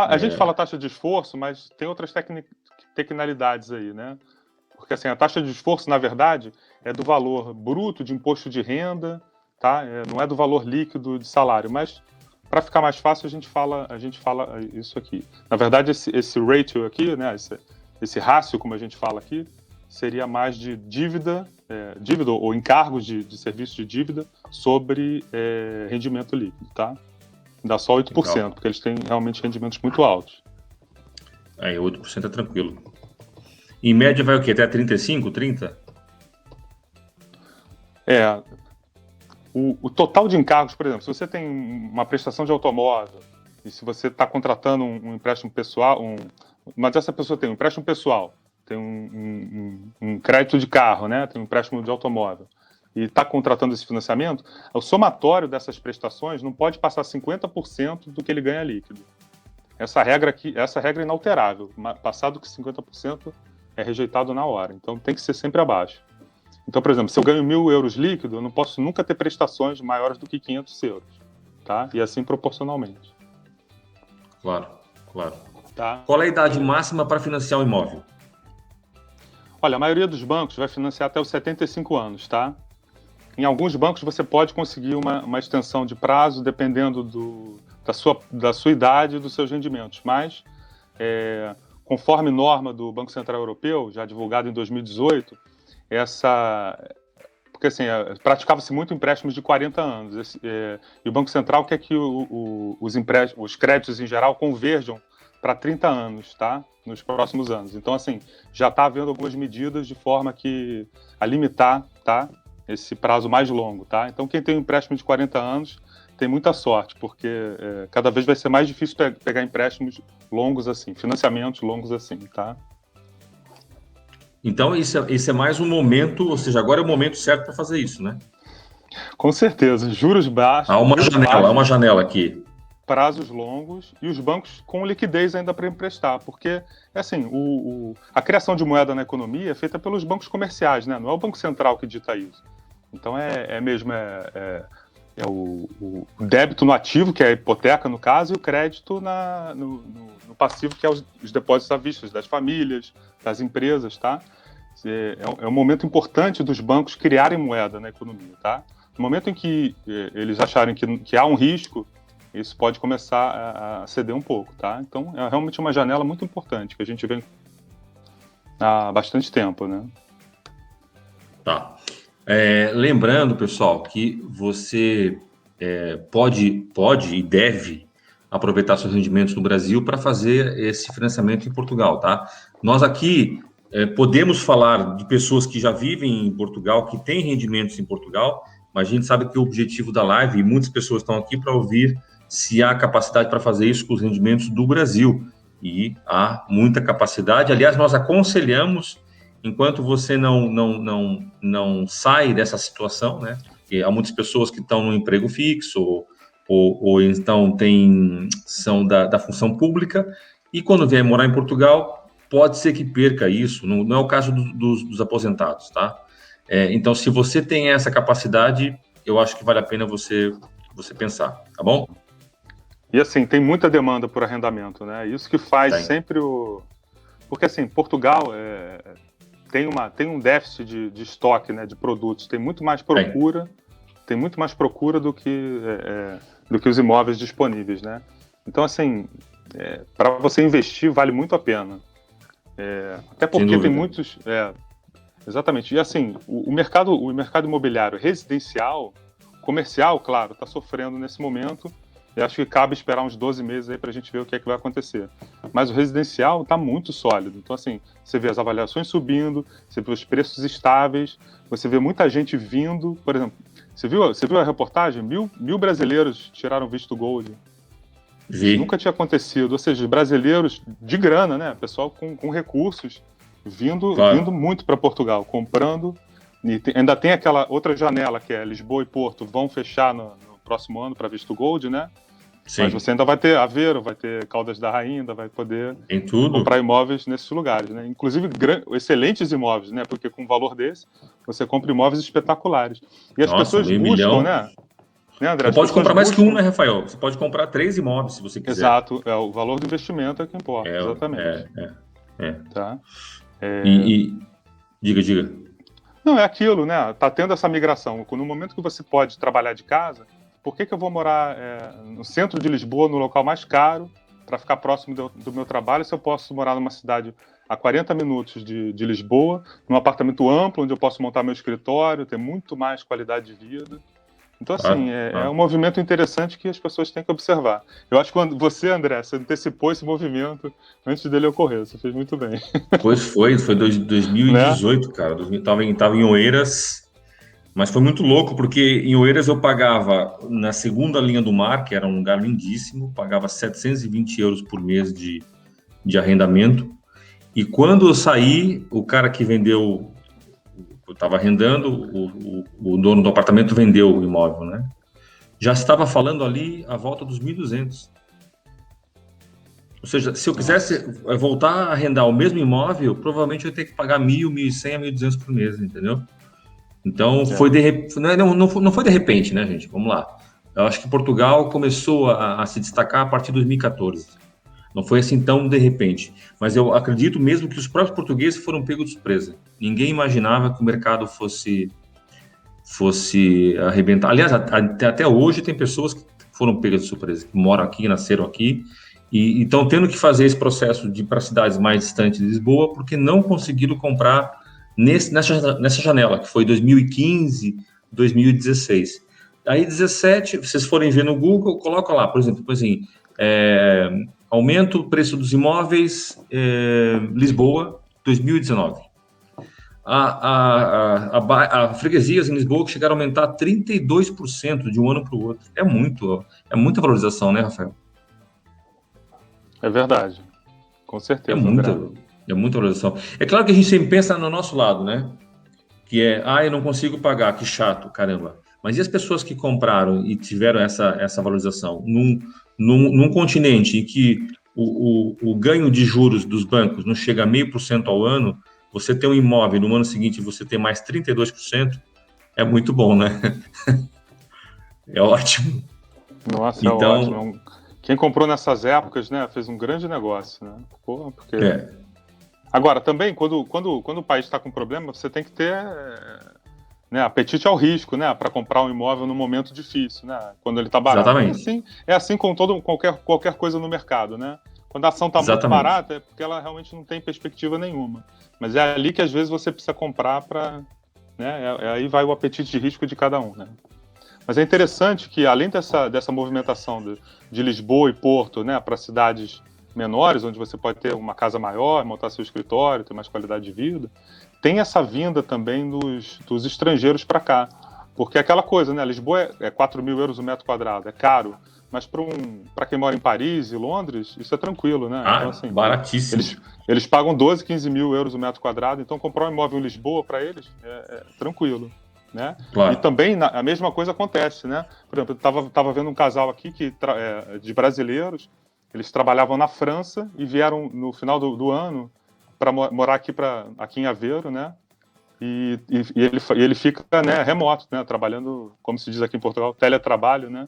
A gente fala taxa de esforço, mas tem outras tecnicalidades aí, né? Porque assim, a taxa de esforço, na verdade, é do valor bruto de imposto de renda, tá? Não é do valor líquido de salário, mas para ficar mais fácil, a gente fala isso aqui. Na verdade, esse ratio aqui, né? Esse rácio, como a gente fala aqui, seria mais de dívida ou encargos de serviço de dívida sobre rendimento líquido, tá? Dá só 8%, legal, porque eles têm realmente rendimentos muito altos. Aí 8% é tranquilo. Em média vai o quê? Até 35, 30? O total de encargos, por exemplo, se você tem uma prestação de automóvel e se você está contratando um empréstimo pessoal, mas essa pessoa tem um empréstimo pessoal, tem um crédito de carro, né? Tem um empréstimo de automóvel e está contratando esse financiamento, o somatório dessas prestações não pode passar 50% do que ele ganha líquido. Essa regra é inalterável. Passado que 50% é rejeitado na hora. Então tem que ser sempre abaixo. Então, por exemplo, se eu ganho 1.000 euros líquido, eu não posso nunca ter prestações maiores do que 500 euros. Tá? E assim proporcionalmente. Claro. Tá. Qual é a idade máxima para financiar um imóvel? Olha, a maioria dos bancos vai financiar até os 75 anos, tá? Em alguns bancos você pode conseguir uma extensão de prazo dependendo da sua idade e dos seus rendimentos, mas conforme norma do Banco Central Europeu, já divulgada em 2018, porque assim, praticava-se muito empréstimos de 40 anos, e o Banco Central quer que os créditos em geral converjam para 30 anos, tá? Nos próximos anos. Então, assim, já está havendo algumas medidas de forma a limitar, tá? Esse prazo mais longo, tá? Então, quem tem um empréstimo de 40 anos tem muita sorte, porque cada vez vai ser mais difícil pegar empréstimos longos assim, financiamentos longos assim, tá? Então, esse é mais um momento, ou seja, agora é o momento certo para fazer isso, né? Com certeza. Juros baixos. Há uma janela aqui. Prazos longos e os bancos com liquidez ainda para emprestar, porque assim, a criação de moeda na economia é feita pelos bancos comerciais, né? Não é o Banco Central que dita isso. Então o débito no ativo, que é a hipoteca no caso, e o crédito no passivo, que é os depósitos à vista das famílias, das empresas, tá? É um momento importante dos bancos criarem moeda na economia, tá? No momento em que eles acharem que há um risco, isso pode começar a ceder um pouco, tá? Então, é realmente uma janela muito importante, que a gente vem há bastante tempo, né? Tá. Lembrando, pessoal, que você pode e deve aproveitar seus rendimentos no Brasil para fazer esse financiamento em Portugal, tá? Nós aqui podemos falar de pessoas que já vivem em Portugal, que têm rendimentos em Portugal, mas a gente sabe que o objetivo da live, e muitas pessoas estão aqui para ouvir se há capacidade para fazer isso com os rendimentos do Brasil. E há muita capacidade. Aliás, nós aconselhamos, enquanto você não sai dessa situação, né? Porque há muitas pessoas que estão no emprego fixo ou então são da função pública e quando vier morar em Portugal, pode ser que perca isso. Não é o caso dos aposentados, tá? Então, se você tem essa capacidade, eu acho que vale a pena você pensar, tá bom? E assim, tem muita demanda por arrendamento, né? Isso que faz sempre Porque assim, Portugal tem um déficit de estoque, né, de produtos, tem muito mais procura, do que os imóveis disponíveis, né? Então, assim, para você investir vale muito a pena. Até porque tem muitos... exatamente. E assim, o mercado imobiliário residencial, comercial, claro, está sofrendo nesse momento. Eu acho que cabe esperar uns 12 meses aí para a gente ver o que é que vai acontecer. Mas o residencial está muito sólido. Então, assim, você vê as avaliações subindo, você vê os preços estáveis, você vê muita gente vindo. Por exemplo, você viu a reportagem? Mil brasileiros tiraram visto Gold. Vi. Isso nunca tinha acontecido. Ou seja, brasileiros de grana, né? Pessoal com recursos vindo muito para Portugal, comprando. E ainda tem aquela outra janela que é Lisboa e Porto vão fechar no próximo ano para visto Gold, né? Sim. Mas você ainda vai ter Aveiro, vai ter Caldas da Rainha, ainda vai poder comprar imóveis nesses lugares, né? Inclusive excelentes imóveis, né? Porque com um valor desse, você compra imóveis espetaculares. E as pessoas buscam, né? Né, André? Você pode comprar mais que um, né, Rafael? Você pode comprar 3 imóveis, se você quiser. Exato, o valor do investimento é que importa, exatamente. Tá? Diga. Não, é aquilo, né? Tá tendo essa migração. No momento que você pode trabalhar de casa, por que eu vou morar no centro de Lisboa, no local mais caro, para ficar próximo do meu trabalho, se eu posso morar numa cidade a 40 minutos de Lisboa, num apartamento amplo, onde eu posso montar meu escritório, ter muito mais qualidade de vida. Então, assim, é um movimento interessante que as pessoas têm que observar. Eu acho que você, André, você antecipou esse movimento antes dele ocorrer. Você fez muito bem. Pois foi 2018, né? Cara. Tava em Oeiras, mas foi muito louco, porque em Oeiras eu pagava, na segunda linha do mar, que era um lugar lindíssimo, pagava 720 euros por mês de arrendamento. E quando eu saí, o cara que vendeu... Eu estava arrendando, o dono do apartamento vendeu o imóvel, né? Já estava falando ali a volta dos 1.200. Ou seja, se eu quisesse voltar a arrendar o mesmo imóvel, provavelmente eu ia ter que pagar 1.000, 1.100 a 1.200 por mês, entendeu? Então, não foi de repente, né, gente? Vamos lá. Eu acho que Portugal começou a se destacar a partir de 2014. Não foi assim tão de repente. Mas eu acredito mesmo que os próprios portugueses foram pegos de surpresa. Ninguém imaginava que o mercado fosse arrebentar. Aliás, até hoje tem pessoas que foram pegas de surpresa, que moram aqui, nasceram aqui, e estão tendo que fazer esse processo de ir para cidades mais distantes de Lisboa, porque não conseguiram comprar nessa janela, que foi 2015, 2016. Aí, 17, vocês forem ver no Google, coloca lá, por exemplo, assim, aumento o preço dos imóveis, Lisboa, 2019. A freguesias em Lisboa que chegaram a aumentar 32% de um ano para o outro. É muita valorização, né, Rafael? É verdade, com certeza. É muita valorização. É claro que a gente sempre pensa no nosso lado, né? Que eu não consigo pagar, que chato, caramba. Mas e as pessoas que compraram e tiveram essa valorização num continente em que o ganho de juros dos bancos não chega a 0,5% ao ano, você ter um imóvel no ano seguinte você ter mais 32%, é muito bom, né? É ótimo. Nossa, então, é ótimo. Quem comprou nessas épocas, né, fez um grande negócio, né? Pô, porque... Agora, também, quando o país está com problema, você tem que ter apetite ao risco, né, para comprar um imóvel num momento difícil, né? Quando ele está barato. Exatamente. É assim com qualquer coisa no mercado, né? Quando a ação está muito barata, é porque ela realmente não tem perspectiva nenhuma. Mas é ali que às vezes você precisa comprar para, né? Aí vai o apetite de risco de cada um, né? Mas é interessante que, além dessa movimentação de Lisboa e Porto, né, para cidades menores, onde você pode ter uma casa maior, montar seu escritório, ter mais qualidade de vida, tem essa vinda também dos estrangeiros para cá. Porque é aquela coisa, né? Lisboa é 4.000 euros o metro quadrado, é caro. Mas para quem mora em Paris e Londres, isso é tranquilo, né? Então, assim, baratíssimo. Eles pagam 12, 15 mil euros o metro quadrado, então comprar um imóvel em Lisboa para eles é tranquilo. Né? Claro. E também a mesma coisa acontece, né? Por exemplo, eu estava vendo um casal aqui de brasileiros, eles trabalhavam na França e vieram no final do ano para morar aqui em Aveiro, né? E ele fica, né, remoto, né? Trabalhando, como se diz aqui em Portugal, teletrabalho, né?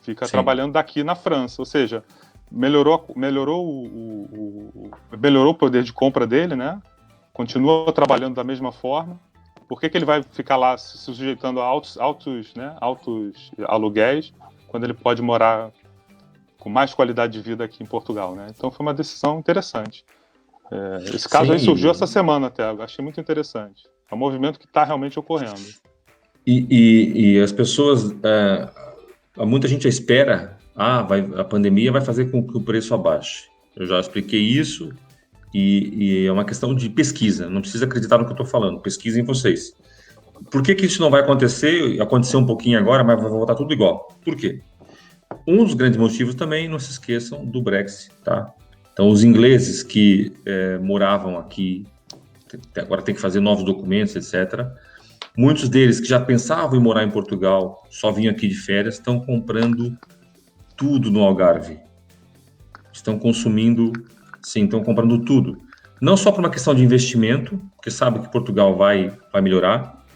Fica trabalhando daqui na França, ou seja, melhorou o poder de compra dele, né? Continua trabalhando da mesma forma. Por que ele vai ficar lá se sujeitando a altos aluguéis, quando ele pode morar com mais qualidade de vida aqui em Portugal, né? Então foi uma decisão interessante. Esse caso aí surgiu essa semana até, eu achei muito interessante. É um movimento que está realmente ocorrendo. E as pessoas, muita gente espera, a pandemia vai fazer com que o preço abaixe. Eu já expliquei isso. E é uma questão de pesquisa, não precisa acreditar no que eu estou falando, pesquisem vocês. Por que isso não vai acontecer? Aconteceu um pouquinho agora, mas vai voltar tudo igual. Por quê? Um dos grandes motivos também, não se esqueçam, do Brexit, tá? Então, os ingleses que moravam aqui, agora tem que fazer novos documentos, etc. Muitos deles que já pensavam em morar em Portugal, só vinham aqui de férias, estão comprando tudo no Algarve. Estão consumindo... Sim, estão comprando tudo. Não só por uma questão de investimento, porque sabe que Portugal vai melhorar,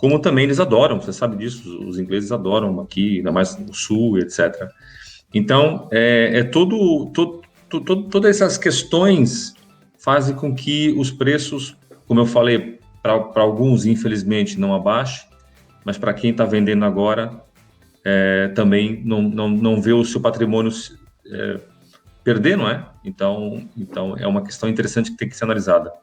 como também eles adoram, você sabe disso, os ingleses adoram aqui, ainda mais no sul, etc. Então, todas essas questões fazem com que os preços, como eu falei, para alguns, infelizmente, não abaixe, mas para quem está vendendo agora, também não vê o seu patrimônio perder, não é? Então, é uma questão interessante que tem que ser analisada.